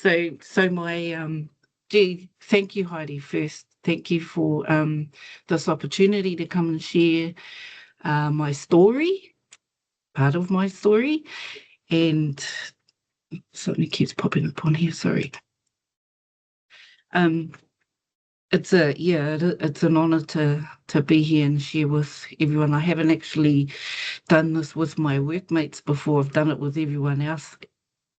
So my gee, thank you, Heidi. First, thank you for this opportunity to come and share my story, part of my story, and something keeps popping up on here. Sorry. It's an honour to be here and share with everyone. I haven't actually done this with my workmates before. I've done it with everyone else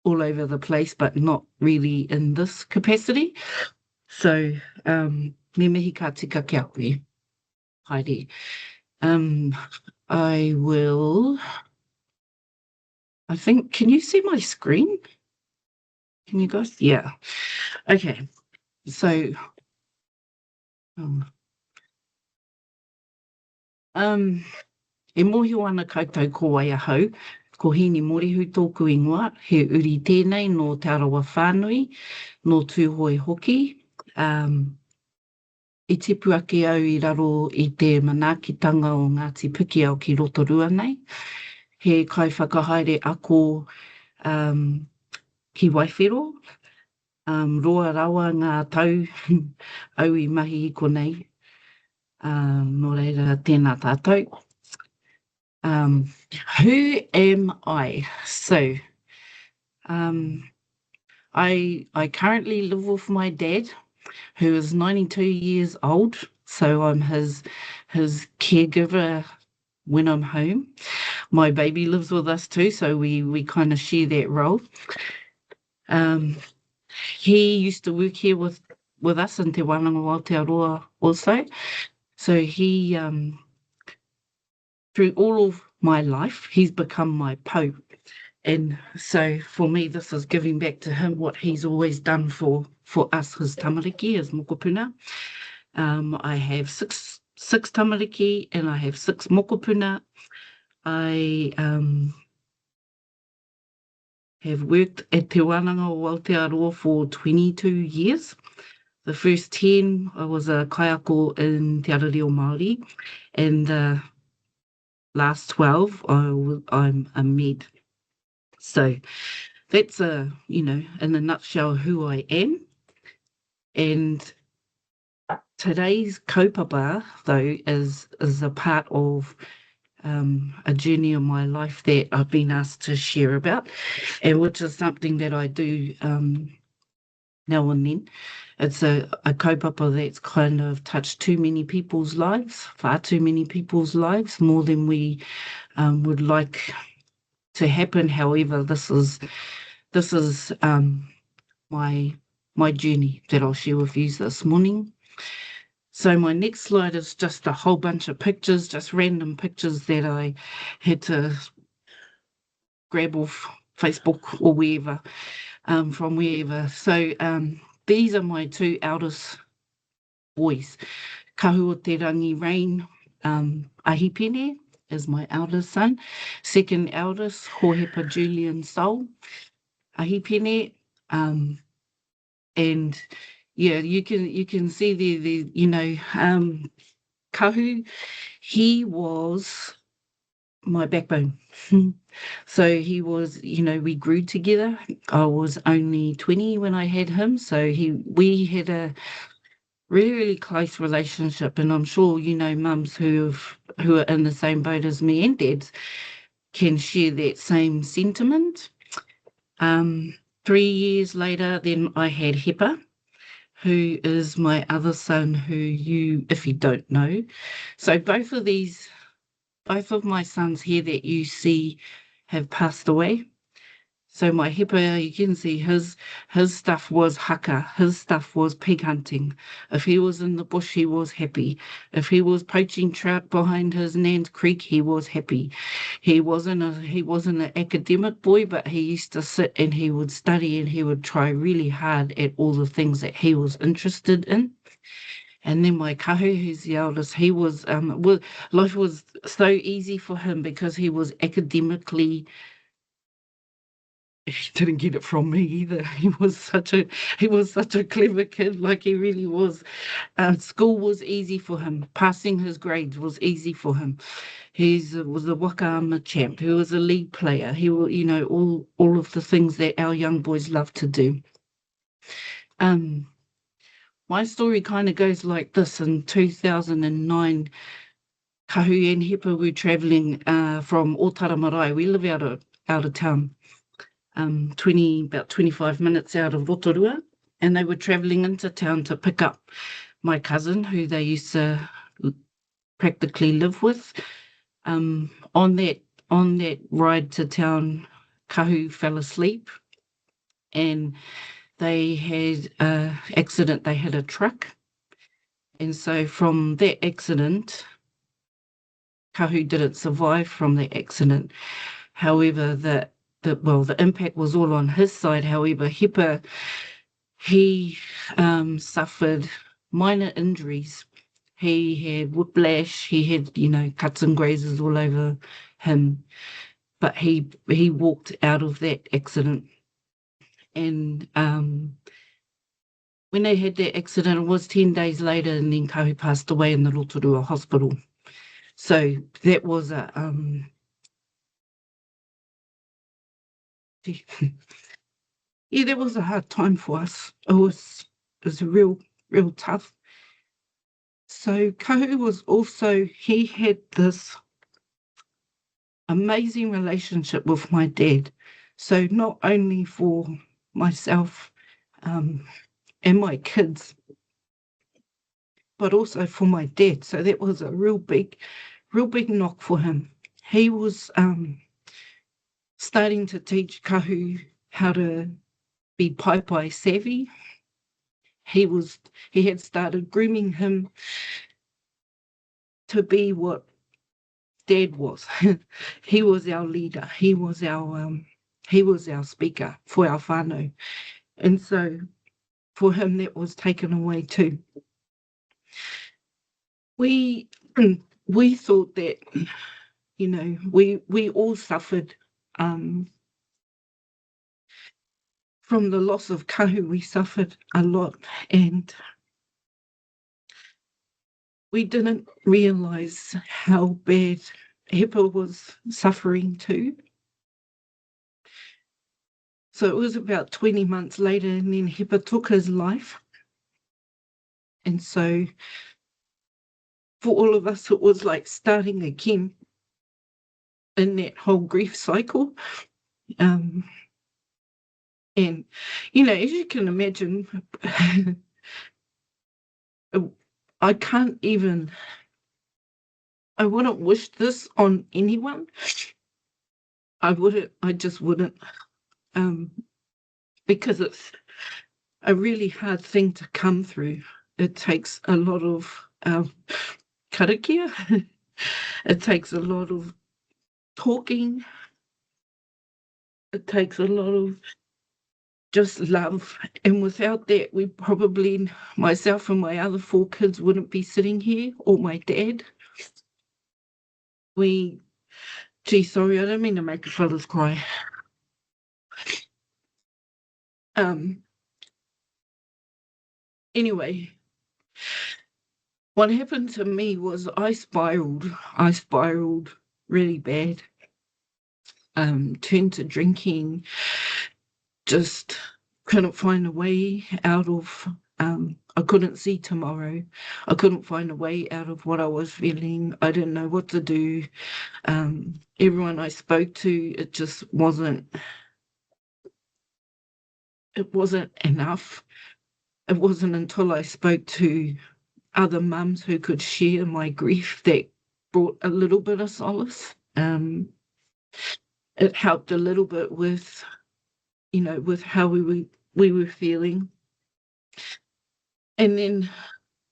all over the place, but not really in this capacity. So, me mihi ka tika kia koe, Heidi. I will, I think, can you see my screen? Can you guys? Yeah. Okay. So, e mohi ana koutou ko Waiahau, ko Heeni Morehu tōku ingoa, he uri tēnei no Te Arawa Whānui, no Tūhoe hoki. I tipu ake au i raro i te manaakitanga o Ngāti Piki au ki Rotorua nei. He kai whakahaere ako ki Waifero. Roa rawa ngā tau au i mahi i konei. Nō reira, tēnā tātou. Who am I? So, I currently live with my dad, who is 92 years old. So I'm his caregiver when I'm home. My baby lives with us too, so we kind of share that role. He used to work here with us in Te Manawahoukura also. So he, through all of my life, he's become my Pope. And so for me, this is giving back to him what he's always done for us, his tamariki, his mokopuna. I have six tamariki and I have 6 mokopuna. I have worked at Te Wānanga o Aotearoa for 22 years. The first 10, I was a kaiako in Te Arareo Māori, and the last 12, I'm a med. So that's in a nutshell, who I am. And today's kaupapa, though, is a part of a journey of my life that I've been asked to share about, and which is something that I do now and then. It's a kaupapa that's kind of touched too many people's lives, far too many people's lives, more than we would like to happen. However, this is my journey that I'll share with you this morning. So my next slide is just a whole bunch of pictures, just random pictures that I had to grab off Facebook or wherever, from wherever. So these are my 2 eldest boys. Kahua Te Rangi Rain Ahipene is my eldest son. Second eldest, Hohepa Julian Soul Ahipene. And yeah, you can see the Kahu, he was my backbone. So he was, we grew together. I was only 20 when I had him, so we had a really, really close relationship, and I'm sure mums who are in the same boat as me and dads can share that same sentiment. 3 years later, then I had Hepa, who is my other son, who if you don't know. So both of my sons here that you see have passed away. So my Hepa, you can see his stuff was haka, his stuff was pig hunting. If he was in the bush, he was happy. If he was poaching trout behind his nan's creek, he was happy. He wasn't an academic boy, but he used to sit and he would study and he would try really hard at all the things that he was interested in. And then my kahu, who's the eldest, he was life was so easy for him because he was academically. He didn't get it from me either. He was such a clever kid, like he really was. School was easy for him. Passing his grades was easy for him. He was a wakaama champ. He was a league player. He was, all of the things that our young boys love to do. Um, my story kind of goes like this. In 2009, Kahu and Hepa were travelling from Otara Marae. We live out of town, about 25 minutes out of Rotorua, and they were travelling into town to pick up my cousin, who they used to practically live with. On that ride to town, Kahu fell asleep, and they had an accident. They had a truck, and so from that accident, Kahu didn't survive from the accident. However, the impact was all on his side. However, Hepa, he suffered minor injuries. He had whiplash. He had, cuts and grazes all over him. But he walked out of that accident. And when they had that accident, it was 10 days later, and then Kahu passed away in the Rotorua hospital. So that was a yeah, that was a hard time for us. It was real tough. So Kahu was also, he had this amazing relationship with my dad. So not only for myself and my kids, but also for my dad. So that was a real big knock for him. He was starting to teach Kahu how to be pai savvy. He had started grooming him to be what Dad was. He was our leader. He was our speaker for our whānau. And so for him, that was taken away too. We we thought that, we all suffered from the loss of Kahu. We suffered a lot, and we didn't realise how bad Hepa was suffering too. So it was about 20 months later, and then Hepa took his life. And so for all of us, it was like starting again in that whole grief cycle. And, as you can imagine, I wouldn't wish this on anyone. I just wouldn't, because it's a really hard thing to come through. It takes a lot of karakia. It takes a lot of talking. It takes a lot of just love. And without that, we probably, myself and my other 4 kids, wouldn't be sitting here, or my dad. Sorry, I don't mean to make fellas cry. Anyway, what happened to me was I spiraled really bad. Turned to drinking, just couldn't find a way out of, I couldn't see tomorrow. I couldn't find a way out of what I was feeling. I didn't know what to do. Everyone I spoke to, it just wasn't enough. It wasn't until I spoke to other mums who could share my grief that brought a little bit of solace. It helped a little bit with, with how we were feeling. And then,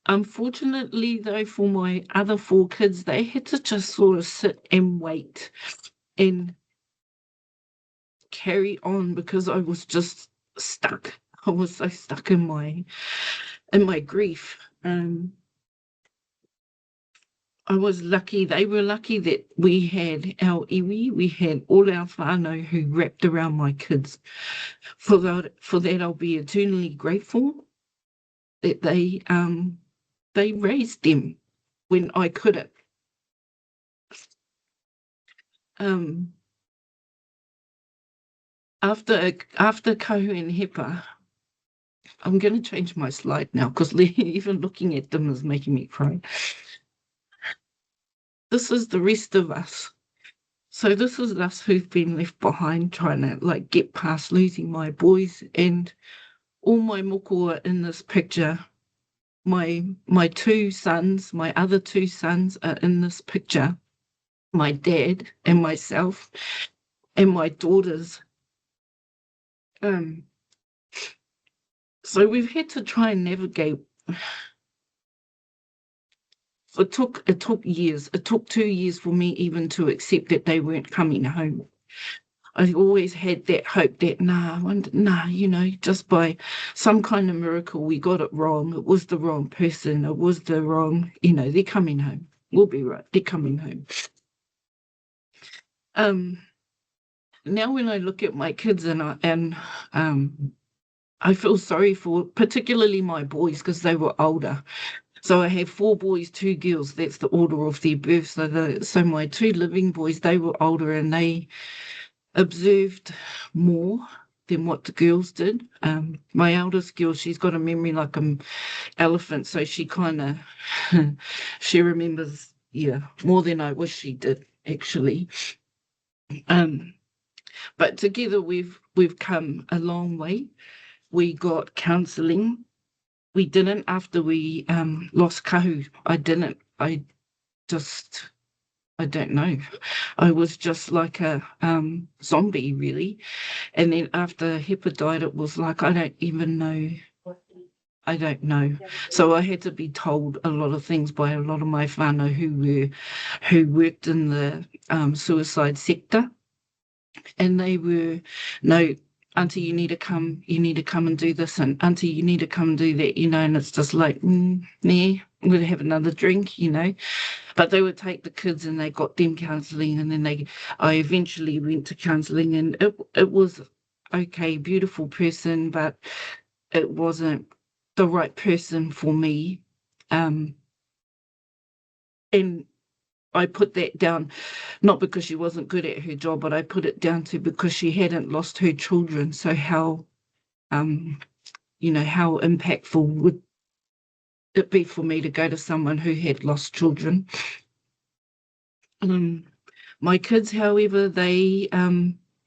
unfortunately, though, for my other 4 kids, they had to just sort of sit and wait and carry on, because I was just stuck. I was so stuck in my grief. I was lucky, they were lucky that we had our iwi, we had all our whānau who wrapped around my kids. For that, I'll be eternally grateful that they raised them when I couldn't. After Kahu and Hepa, I'm going to change my slide now because even looking at them is making me cry. This is the rest of us. So this is us who've been left behind trying to like get past losing my boys, and all my moko are in this picture. My two sons, my other two sons are in this picture. My dad and myself and my daughters. Um, so we've had to try and navigate. It took years. It took 2 years for me even to accept that they weren't coming home. I always had that hope that just by some kind of miracle we got it wrong. It was the wrong person. It was the wrong, they're coming home. We'll be right. They're coming home. Now when I look at my kids I feel sorry for particularly my boys because they were older. So I have 4 boys, 2 girls. That's the order of their birth. So my 2 living boys, they were older and they observed more than what the girls did. My eldest girl, she's got a memory like an elephant, so she kind of she remembers, more than I wish she did, actually. But together we've come a long way. We got counselling. We didn't after we lost Kahu. I didn't. I don't know. I was just like a zombie, really. And then after Hepa died, it was like, I don't even know. I don't know. So I had to be told a lot of things by a lot of my whānau who worked in the suicide sector. And they were, no, auntie, you need to come and do this, and auntie, you need to come and do that, and it's just like, nah, we'll have another drink, But they would take the kids and they got them counselling, and then I eventually went to counselling, and it was okay, beautiful person, but it wasn't the right person for me. And I put that down, not because she wasn't good at her job, but I put it down to because she hadn't lost her children. So how impactful would it be for me to go to someone who had lost children? My kids, however, the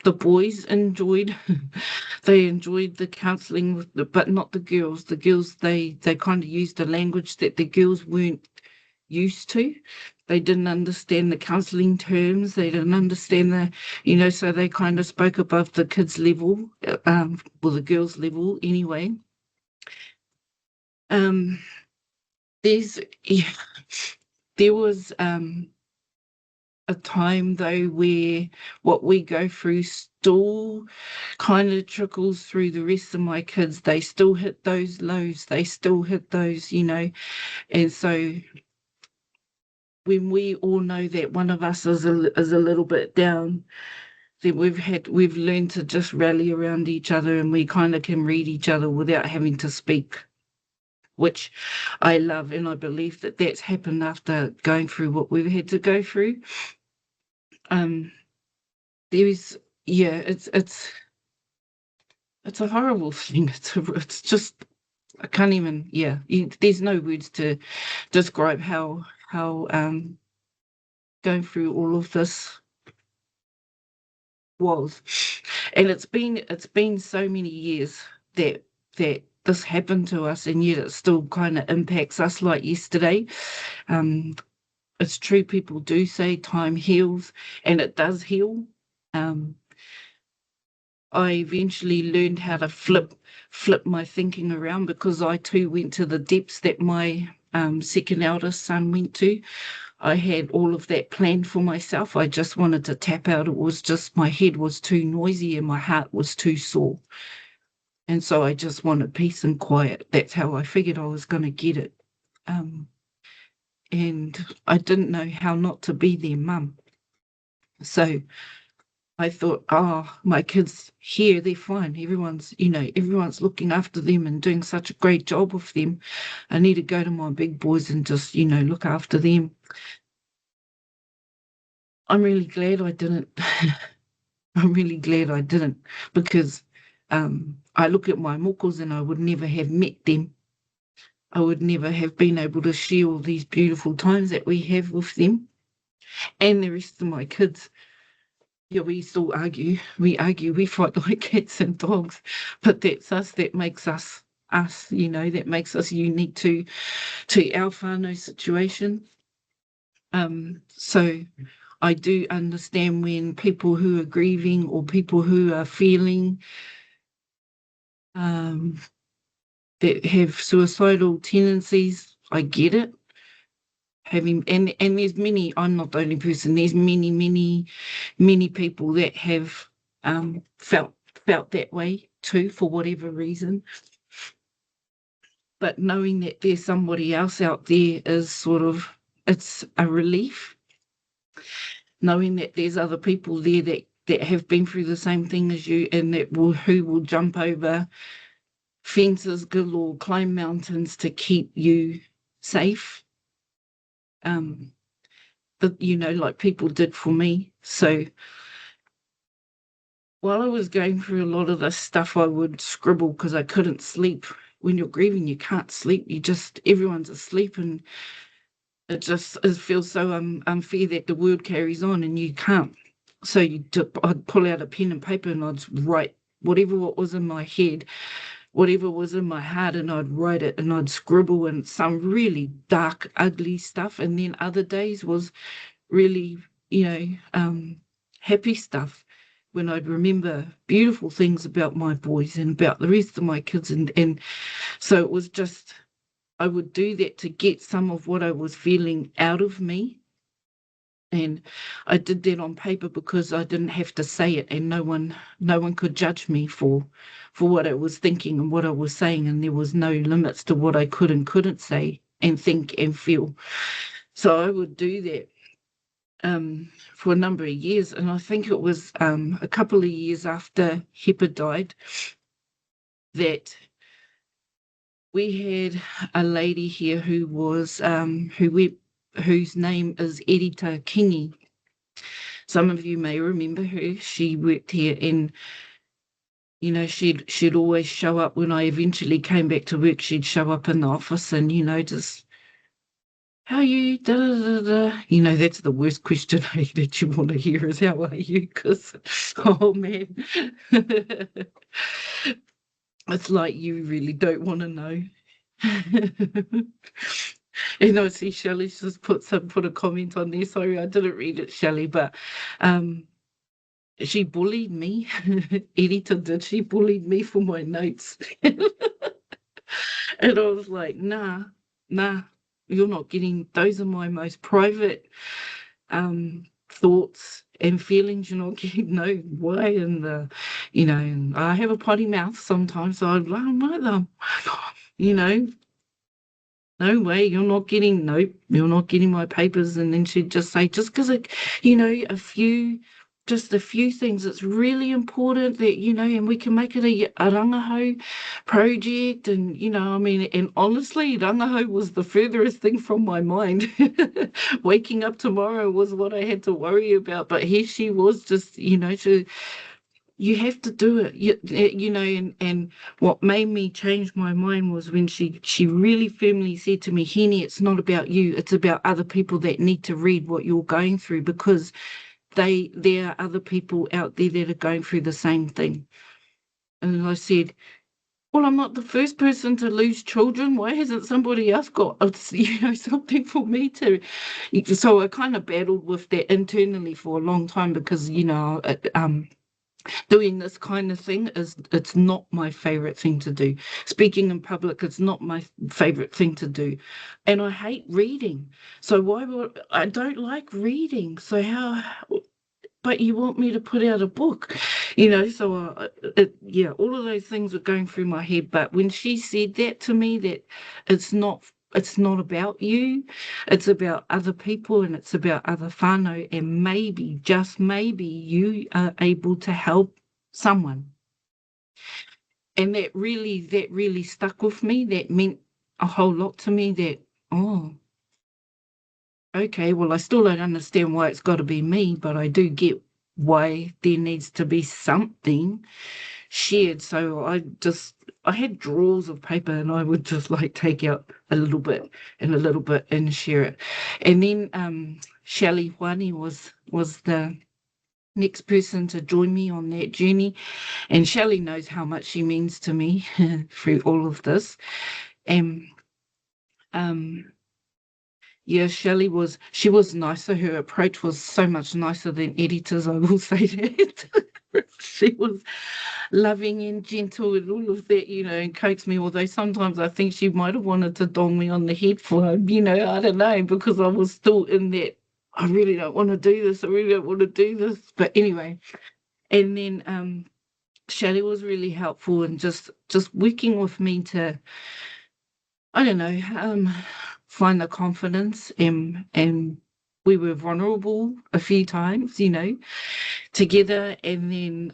boys enjoyed they enjoyed the counselling, but not the girls. The girls, they kind of used a language that the girls weren't used to. They didn't understand the counselling terms. They didn't understand so they kind of spoke above the kids' level, the girls' level anyway. There was a time though where what we go through still kind of trickles through the rest of my kids. They still hit those lows. They still hit those, and so when we all know that one of us is a little bit down, then we've learned to just rally around each other, and we kind of can read each other without having to speak, which I love, and I believe that that's happened after going through what we've had to go through. It's a horrible thing. It's just I can't even. There's no words to describe how going through all of this was, and it's been so many years that this happened to us, and yet it still kind of impacts us like yesterday. It's true, people do say time heals, and it does heal. I eventually learned how to flip my thinking around, because I too went to the depths that my second eldest son went to. I had all of that planned for myself. I just wanted to tap out. It was just my head was too noisy and my heart was too sore. And so I just wanted peace and quiet. That's how I figured I was going to get it. And I didn't know how not to be their mum. So I thought, my kids here, they're fine. Everyone's looking after them and doing such a great job with them. I need to go to my big boys and just, look after them. I'm really glad I didn't. I'm really glad I didn't, because I look at my mokos and I would never have met them. I would never have been able to share all these beautiful times that we have with them and the rest of my kids. Yeah, we still argue. We fight like cats and dogs, but that's us. That makes us us. That makes us unique to our whānau situation. So I do understand when people who are grieving or people who are feeling that have suicidal tendencies. I get it. And there's many. I'm not the only person. There's many people that have felt that way too for whatever reason. But knowing that there's somebody else out there is it's a relief. Knowing that there's other people there that have been through the same thing as you and who will jump over fences galore, climb mountains to keep you safe. But like people did for me. So while I was going through a lot of this stuff, I would scribble because I couldn't sleep. When you're grieving, you can't sleep. Everyone's asleep, and it feels so unfair that the world carries on and you can't. So I'd pull out a pen and paper and I'd write whatever was in my head, whatever was in my heart, and I'd write it and I'd scribble and some really dark, ugly stuff. And then other days was really, happy stuff when I'd remember beautiful things about my boys and about the rest of my kids. And so it was just, I would do that to get some of what I was feeling out of me. And I did that on paper because I didn't have to say it, and no one could judge me for what I was thinking and what I was saying, and there was no limits to what I could and couldn't say and think and feel. So I would do that for a number of years, and I think it was a couple of years after Hepa died that we had a lady here who was whose name is Erita Kingi. Some of you may remember her. She worked here, and she'd always show up when I eventually came back to work. She'd show up in the office and just, how are you? Da, da, da, da. That's the worst question that you want to hear is, how are you? Because, oh man, it's like you really don't want to know. And I see Shelley's just put a comment on there. Sorry, I didn't read it, Shelley, but she bullied me. Edita did. She bullied me for my notes. And I was like, nah, you're not getting, those are my most private thoughts and feelings. You're not getting no way. And and I have a potty mouth sometimes, so I'd like them, no way, you're not getting my papers. And then she'd just say, just because a few things, it's really important that, and we can make it a rangahau project. And, and honestly, rangahau was the furthest thing from my mind. Waking up tomorrow was what I had to worry about. But here she was just, you have to do it, and what made me change my mind was when she really firmly said to me, Heeni, it's not about you, it's about other people that need to read what you're going through, because there are other people out there that are going through the same thing. And I said, well, I'm not the first person to lose children. Why hasn't somebody else got something for me to? So I kind of battled with that internally for a long time, because doing this kind of thing it's not my favorite thing to do. Speaking in public, it's not my favorite thing to do, and I hate reading. So I don't like reading. So how? But you want me to put out a book, So all of those things were going through my head. But when she said that to me, that it's not about you, it's about other people, and it's about other whānau, and maybe, just maybe, you are able to help someone. And that really stuck with me. That meant a whole lot to me. That, oh, okay, well, I still don't understand why it's got to be me, but I do get why there needs to be something shared. So I had drawers of paper, and I would just like take out a little bit and a little bit and share it. And then Shelley Wani was the next person to join me on that journey. And Shelley knows how much she means to me through all of this. And yeah, she was nicer. Her approach was so much nicer than editors, I will say that. She was loving and gentle and all of that, and coaxed me, although sometimes I think she might have wanted to dong me on the head for, I don't know, because I was still in that, I really don't want to do this, I really don't want to do this. But anyway, and then Shelley was really helpful and just working with me to, I don't know, find the confidence, and we were vulnerable a few times, together. And then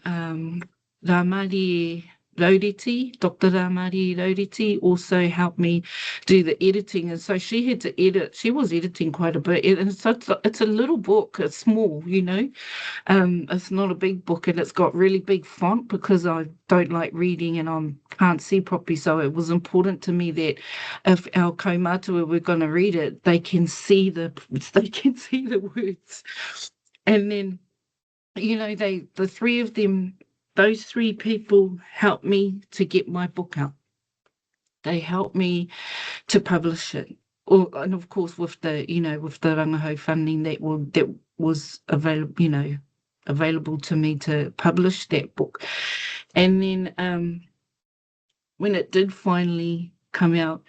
Ramari Lauriti, Dr. Ramari Lauriti, also helped me do the editing. And so she had to edit. She was editing quite a bit. And so it's a little book. It's small, It's not a big book, and it's got really big font because I don't like reading and I can't see properly. So it was important to me that if our kaumātua were going to read it, they can see the words. And then, the three of them, those three people helped me to get my book out. They helped me to publish it. And of course, with the Rangahau funding that was available to me to publish that book. And then when it did finally come out,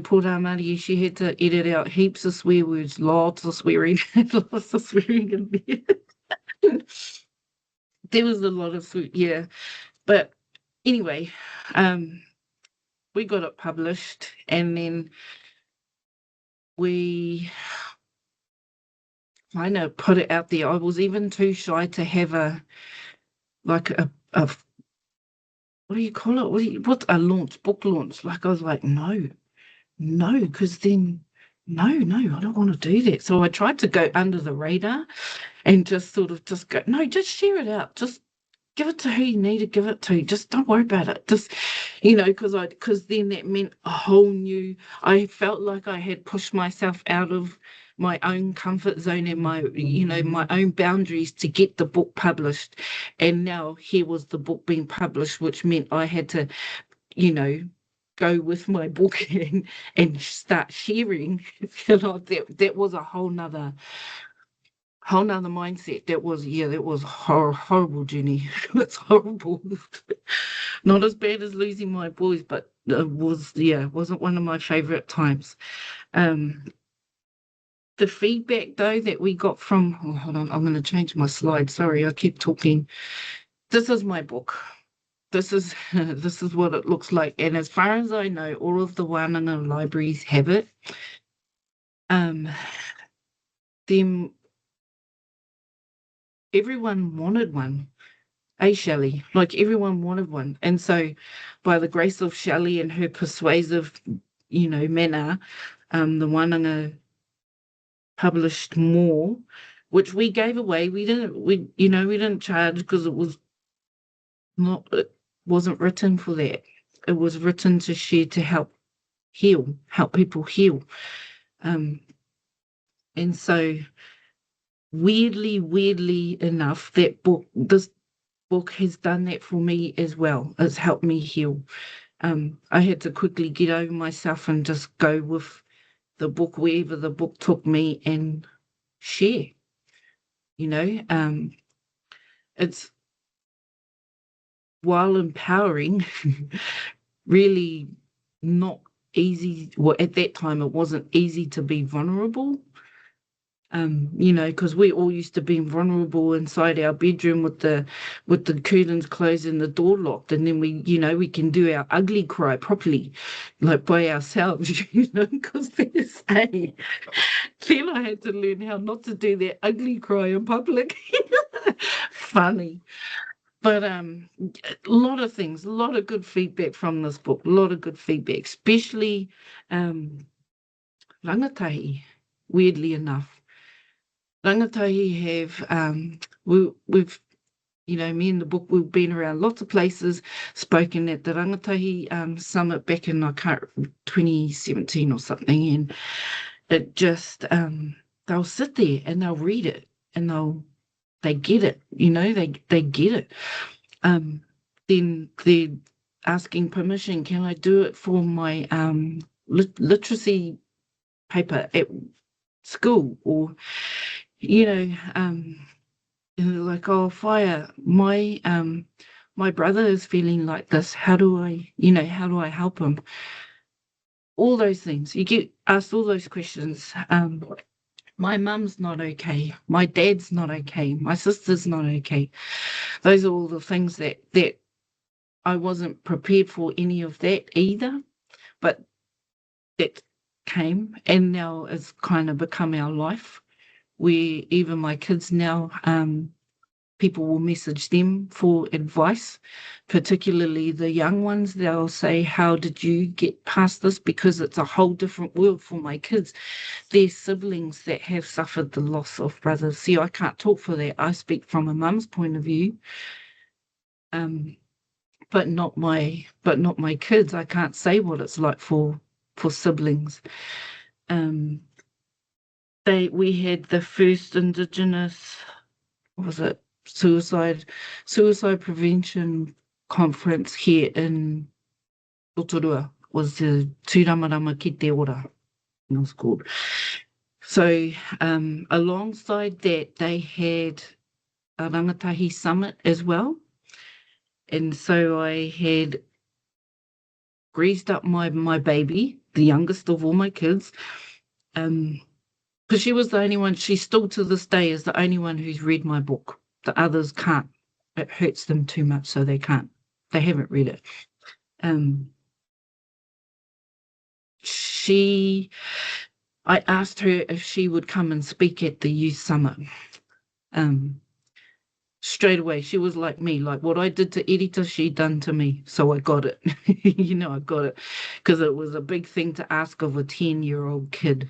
poor Marie, she had to edit out heaps of swear words, lots of swearing, lots of swearing in there. There was a lot of swear, yeah. But anyway, we got it published, and then we kind of put it out there. I was even too shy to have a what do you call it? What's a launch, book launch? Like, I was like, no, because then, no, I don't want to do that. So I tried to go under the radar and just sort of just go, no, just share it out. Just give it to who you need to give it to. Just don't worry about it. Just, because then that meant a whole new, I felt like I had pushed myself out of my own comfort zone and my own boundaries to get the book published. And now here was the book being published, which meant I had to, go with my book and start sharing. That was a whole nother mindset. That was horrible journey. It's horrible. Not as bad as losing my boys, but it wasn't one of my favorite times. The feedback though that we got from, hold on, I'm going to change my slide. Sorry, I keep talking. This is my book. This is what it looks like. And as far as I know, all of the Wānanga libraries have it. Everyone wanted one. Shelley, like everyone wanted one. And so by the grace of Shelley and her persuasive, manner, the Wānanga published more, which we gave away. We didn't charge because it wasn't written for that. It was written to share, to help people heal. And so weirdly enough, this book has done that for me as well. It's helped me heal. I had to quickly get over myself and just go with the book wherever the book took me and share. It's, while empowering, really not easy. Well, at that time, it wasn't easy to be vulnerable. Because we all used to be vulnerable inside our bedroom with the curtains closed and the door locked, and then we can do our ugly cry properly, like by ourselves, because then I had to learn how not to do that ugly cry in public. Funny. But a lot of things, a lot of good feedback from this book, a lot of good feedback, especially rangatahi, weirdly enough. Rangatahi have, we've Me and the book, we've been around lots of places, spoken at the Rangatahi Summit back in, 2017 or something, and it just, they'll sit there and they'll read it and they get it, they get it. Then they're asking permission, can I do it for my literacy paper at school? Or, like, oh, fire, my brother is feeling like this. How do I help him? All those things. You get asked all those questions. My mum's not okay. My dad's not okay. My sister's not okay. Those are all the things that I wasn't prepared for any of that either, but that came, and now it's kind of become our life, where even my kids now, people will message them for advice, particularly the young ones. They'll say, how did you get past this? Because it's a whole different world for my kids. They're siblings that have suffered the loss of brothers. See, I can't talk for that. I speak from a mum's point of view, but not my kids. I can't say what it's like for siblings. We had the first Indigenous, what was it, suicide prevention conference here in Rotorua. Was the Tūramarama Ki Te Ora, it was called. So alongside that, they had a Rangatahi Summit as well. And so I had greased up my baby, the youngest of all my kids, because she was the only one, she still to this day is the only one who's read my book. The others can't. It hurts them too much, so they can't. They haven't read it. I asked her if she would come and speak at the youth summit. Straight away, she was like me, like what I did to Erita, she done to me. So I got it. I got it. Because it was a big thing to ask of a 10-year-old kid,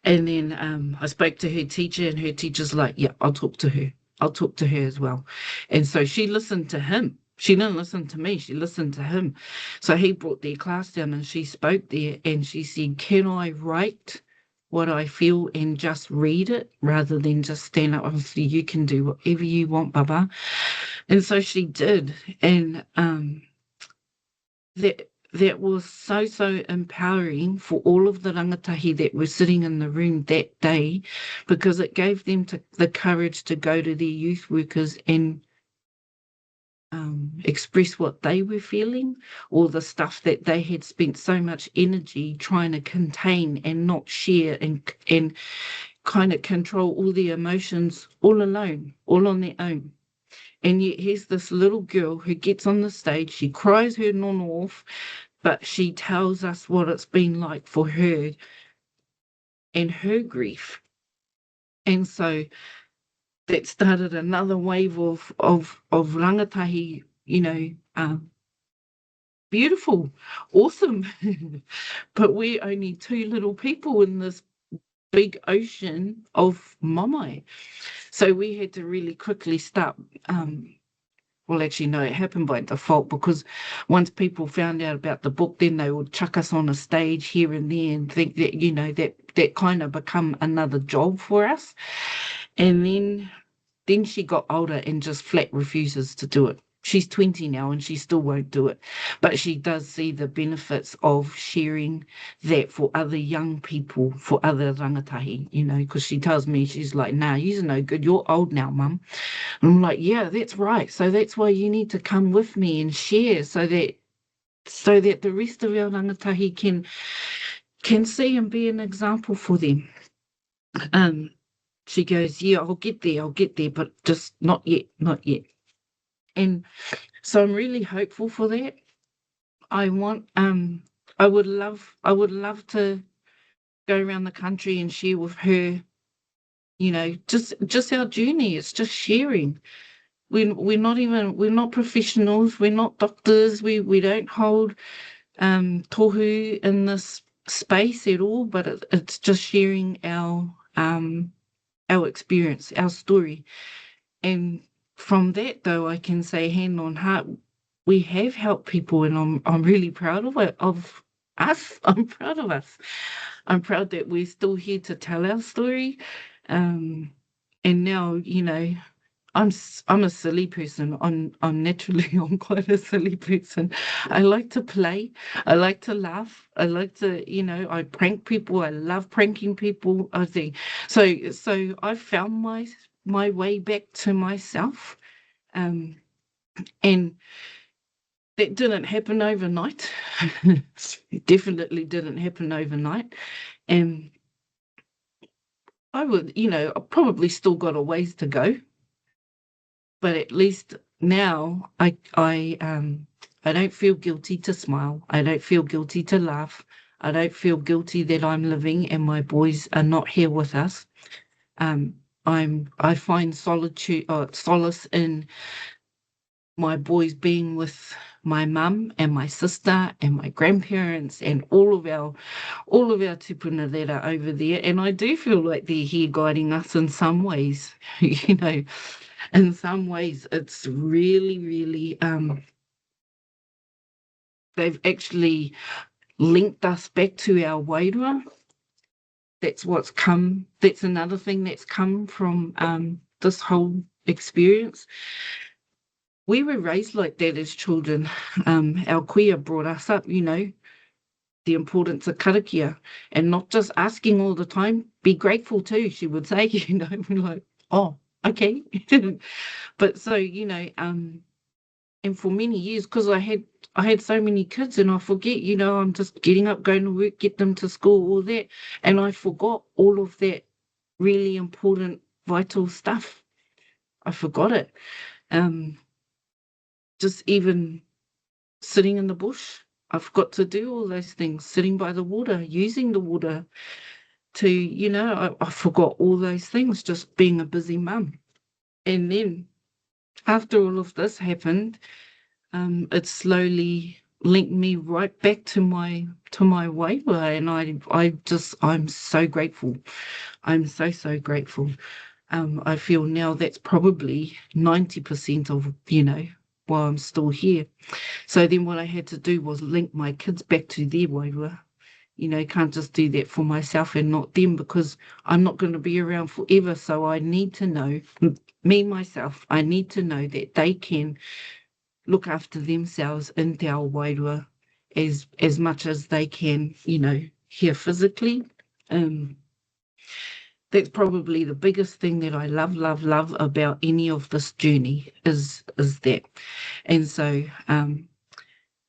And then I spoke to her teacher, and her teacher's like, yeah, I'll talk to her. I'll talk to her as well. And so she listened to him. She didn't listen to me. She listened to him. So he brought their class down and she spoke there and she said, can I write what I feel and just read it rather than just stand up? Obviously, you can do whatever you want, Baba. And so she did. And that was so empowering for all of the rangatahi that were sitting in the room that day, because it gave them the courage to go to their youth workers and express what they were feeling, or the stuff that they had spent so much energy trying to contain and not share, and kind of control all the emotions all alone, all on their own. And yet here's this little girl who gets on the stage, she cries her nono off, but she tells us what it's been like for her and her grief. And so that started another wave of rangatahi, beautiful, awesome. But we're only two little people in this big ocean of mamae. So we had to really quickly start. Well, actually, no, it happened by default, because once people found out about the book, then they would chuck us on a stage here and there and think that, that kind of become another job for us. And then she got older and just flat refuses to do it. She's 20 now and she still won't do it. But she does see the benefits of sharing that for other young people, for other rangatahi, because she tells me, she's like, nah, you're no good. You're old now, Mum. And I'm like, yeah, that's right. So that's why you need to come with me and share, so that the rest of our rangatahi can see and be an example for them. She goes, yeah, I'll get there, but just not yet. And so I'm really hopeful for that. I would love to go around the country and share with her, just our journey. It's just sharing. We're not professionals, we're not doctors, we don't hold tohu in this space at all, but it's just sharing our experience, our story, And from that, though, I can say hand on heart, we have helped people, and I'm really proud of it, of us. I'm proud of us. I'm proud that we're still here to tell our story. Um, and now, I'm a silly person. I'm naturally I'm quite a silly person. I like to play. I like to laugh. I like to, I prank people. I love pranking people. I think so. I found my way back to myself, um, and that didn't happen overnight. It definitely didn't happen overnight, and I would, I probably still got a ways to go, but at least now I don't feel guilty to smile. I don't feel guilty to laugh. I don't feel guilty that I'm living and my boys are not here with us. Um, I find solace in my boys being with my mum and my sister and my grandparents and all of our tupuna that are over there. And I do feel like they're here guiding us in some ways. In some ways it's really, really they've actually linked us back to our wairua. That's another thing that's come from this whole experience. We were raised like that as children. Our kuia brought us up, the importance of karakia, and not just asking all the time, be grateful too, she would say. We're like, oh, okay. But so, and for many years, because I had so many kids, and I forget, I'm just getting up, going to work, get them to school, all that, and I forgot all of that really important, vital stuff. I forgot it. Um, just even sitting in the bush, I've got to do all those things. Sitting by the water, using the water to, I forgot all those things, just being a busy mum. And then after all of this happened, it slowly linked me right back to my wairua, and I'm so grateful. I'm so, so grateful. I feel now that's probably 90% of, why I'm still here. So then what I had to do was link my kids back to their wairua. Can't just do that for myself and not them, because I'm not going to be around forever. So I need to know, me, myself, I need to know that they can look after themselves in te ao wairua as much as they can, here physically. Um, that's probably the biggest thing that I love, love, love about any of this journey is that. And so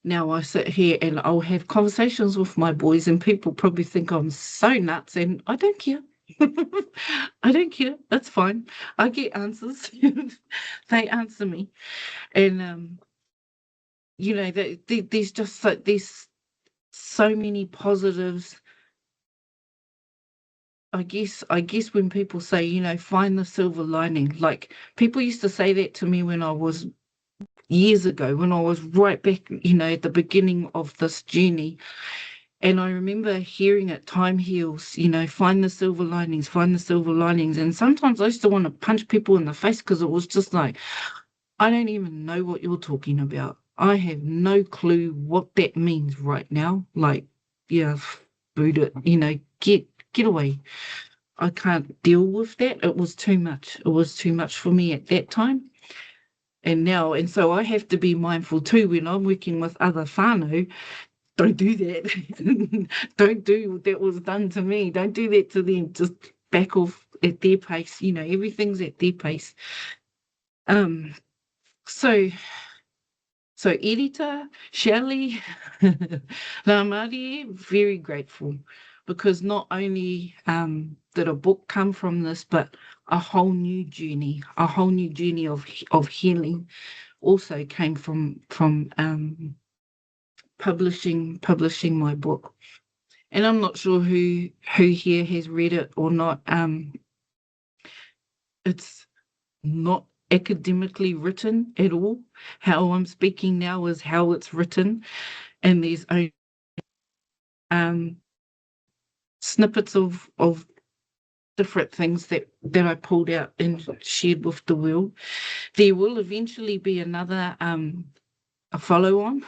now I sit here and I'll have conversations with my boys, and people probably think I'm so nuts, and I don't care. I don't care. That's fine. I get answers. They answer me. And there's just there's so many positives. I guess when people say, find the silver lining, like people used to say that to me when I was years ago, when I was right back, at the beginning of this journey. And I remember hearing it, time heals, find the silver linings, find the silver linings. And sometimes I used to want to punch people in the face, because it was just like, I don't even know what you're talking about. I have no clue what that means right now. Like, yeah, boot it, get away. I can't deal with that. It was too much. It was too much for me at that time. And so I have to be mindful too when I'm working with other whānau. Don't do that. Don't do what that was done to me. Don't do that to them. Just back off at their pace. Everything's at their pace. Um, so Irita, Shelley, Lamari, very grateful, because not only did a book come from this, but a whole new journey of healing also came from publishing my book. And I'm not sure who here has read it or not. It's not academically written at all. How I'm speaking now is how it's written, and there's only snippets of different things that I pulled out and shared with the world. There will eventually be another a follow on.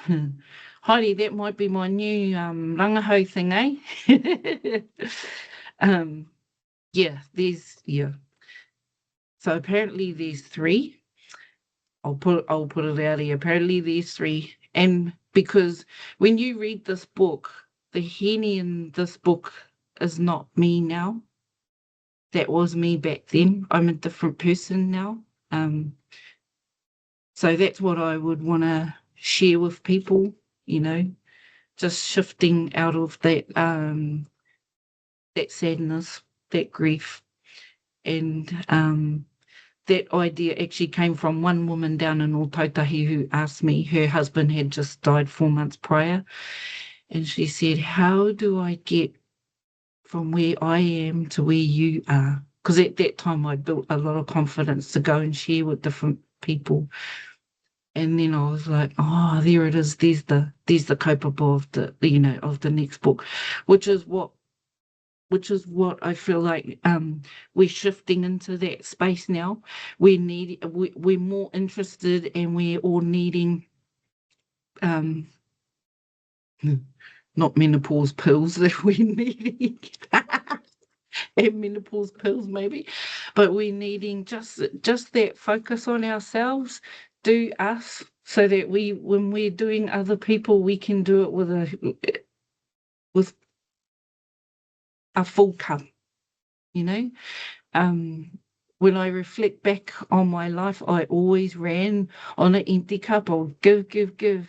Heidi, that might be my new rangahau thing, eh? Yeah. So apparently there's 3. I'll put it out here. Apparently there's 3. And because when you read this book, the Heeni in this book is not me now. That was me back then. I'm a different person now. So that's what I would want to share with people, just shifting out of that that sadness, that grief. And that idea actually came from one woman down in Ōtautahi who asked me, her husband had just died 4 months prior. And she said, how do I get from where I am to where you are? Because at that time I built a lot of confidence to go and share with different people. And then I was like, oh, there it is. There's the capable of the, of the next book, which is what I feel like we're shifting into that space now. We're more interested, and we're all needing not menopause pills that we're needing. And menopause pills maybe, but we're needing just that focus on ourselves, do us, so that when we're doing other people, we can do it with a full cup, When I reflect back on my life, I always ran on an empty cup. I'll give, give, give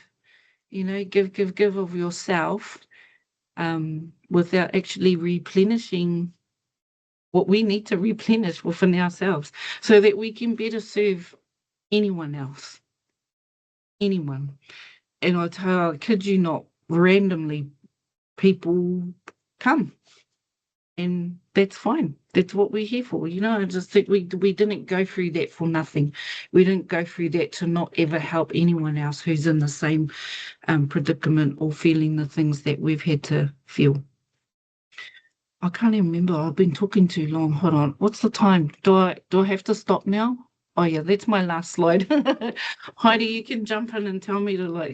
of yourself, without actually replenishing what we need to replenish within ourselves, so that we can better serve anyone else. Anyone. And I kid you not, randomly people come. And that's fine. That's what we're here for. I just think we didn't go through that for nothing. We didn't go through that to not ever help anyone else who's in the same predicament or feeling the things that we've had to feel. I can't even remember. I've been talking too long. Hold on. What's the time? Do I have to stop now? Oh yeah, that's my last slide. Heidi, you can jump in and tell me to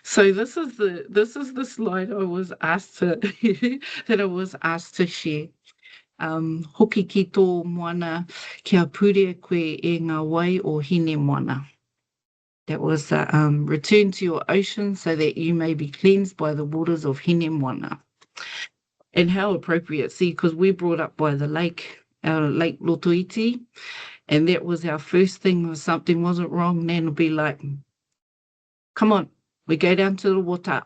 So this is the slide I was asked to that I was asked to share. Hoki ki tō moana kia pure koe e ngā wai o Heeni Morehu. That was return to your ocean so that you may be cleansed by the waters of Heeni Morehu. And how appropriate, see, because we're brought up by the lake, our Lake Lotoiti, and that was our first thing. If something wasn't wrong, Nan would be like, come on, we go down to the water.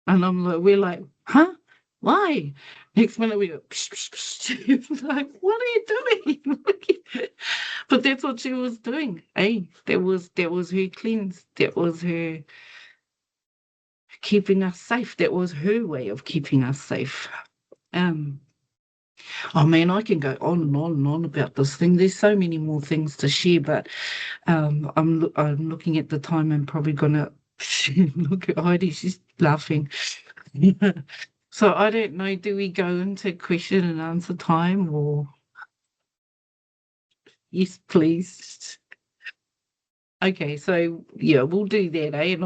And we're like, huh? Why? Next minute we go, psh, psh, psh. Like, what are you doing? But that's what she was doing, eh? That was her cleanse. That was her keeping us safe. That was her way of keeping us safe. Oh man, I can go on and on and on about this thing. There's so many more things to share, but I'm looking at the time and probably gonna look at Heidi. She's laughing. So I don't know. Do we go into question and answer time, or yes, please? Okay, so yeah, we'll do that, eh? And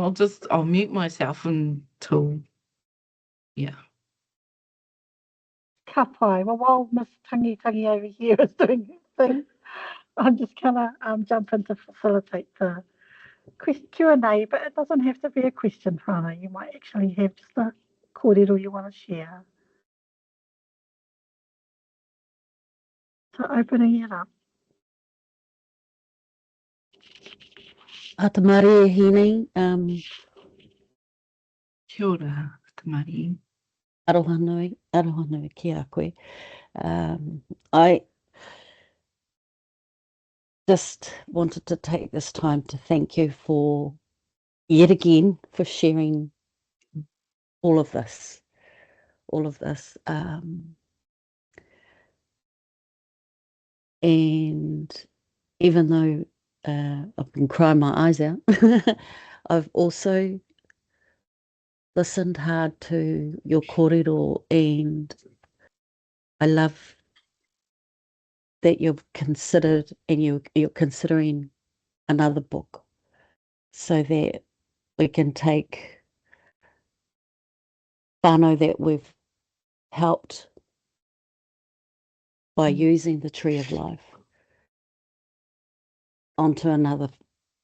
I'll mute myself until Ka pai. Well, while Miss Tangi over here is doing her thing, I'm just gonna jump in to facilitate the Q&A, but it doesn't have to be a question, Rana. You might actually have just a kōrero you want to share. So opening it up. Te mare Heeni, Kia ora, te mari. aroha nui ki a koe. I just wanted to take this time to thank you for, yet again, for sharing all of this. And even though I've been crying my eyes out, I've also listened hard to your kōrero, and I love that you've considered, and you're considering another book, so that we can take whānau that we've helped by using the Tree of Life onto another,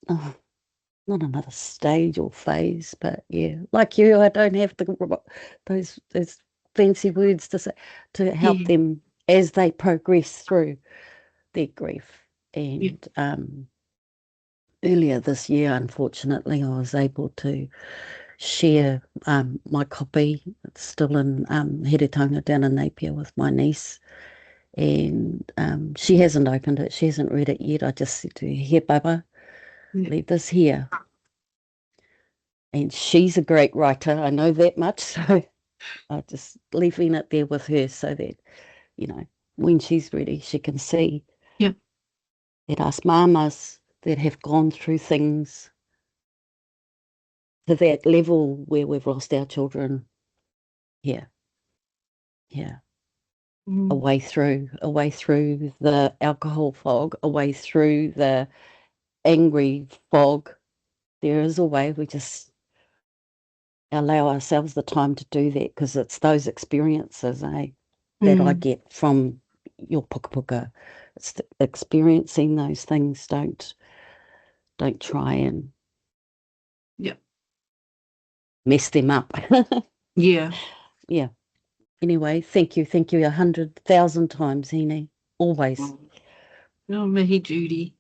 not another stage or phase, but yeah, like you, I don't have those fancy words to say, to help Yeah. them as they progress through their grief. And earlier this year, unfortunately, I was able to share my copy. It's still in Heretonga down in Napier with my niece. And she hasn't opened it. She hasn't read it yet. I just said to her, here, Baba, leave this here. And she's a great writer. I know that much. So I'm just leaving it there with her so that, you know, when she's ready, she can see Yep. that us mamas that have gone through things to that level where we've lost our children, yeah, away through the alcohol fog, away through the angry fog. There is a way. We just allow ourselves the time to do that, because it's those experiences, that I get from your puka. It's experiencing those things. Don't try and mess them up. Yeah. Yeah. Anyway, thank you 100,000 times, Heeni. Always. Oh, mihi Judy.